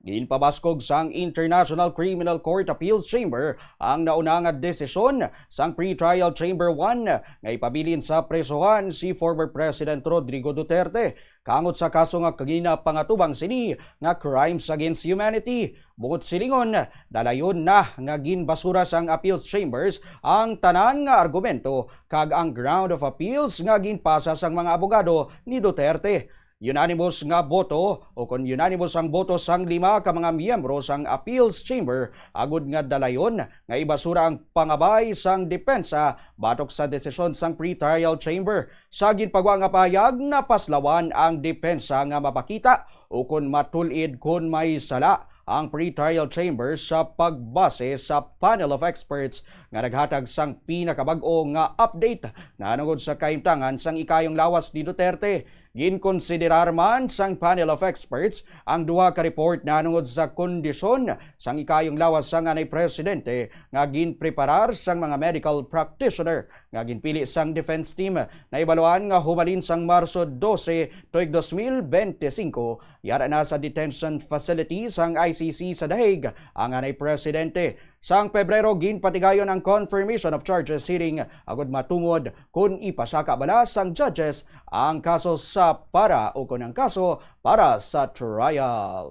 Ginpabaskog sang International Criminal Court Appeals Chamber ang nauna nga desisyon sang Pre-Trial Chamber 1 nga ipabilin sa presohan si former President Rodrigo Duterte kangot sa kaso nga ginapangatuban sini nga crimes against humanity. Bukod silingon, dalayon na nga ginbasura sang appeals chambers ang tanan nga argumento kag ang ground of appeals nga ginpasa sang mga abogado ni Duterte. Unanimous nga boto o kung unanimous ang boto sang 5 ka mga miyembro sang appeals chamber agud nga dalayon nga ibasura ang pangabay sang depensa batok sa desisyon sang pre-trial chamber. Sa ginpagwa nga pahayag na paslawan ang depensa nga mapakita o kung matulid kung may sala ang pre-trial chamber sa pagbase sa panel of experts nga naghatag sang pinakabag-o nga update na anungod sa kahimtangan sang ikayong lawas ni Duterte. Ginkonsiderar man sang panel of experts ang duha ka report na anungod sa kondisyon sang ikayong lawas sang anay presidente nga ginpreparar sang mga medical practitioner nga ginpili sang defense team na ibaluan nga hubalin sang Marso 12 tuig 2025 yara na sa detention facility sang ICC sa Dahig ang anay presidente. Sang Pebrero ginpatigayon ang confirmation of charges hearing agud matungod kung ipasaka bala sang judges ang kaso sa para o kung ang kaso para sa trial.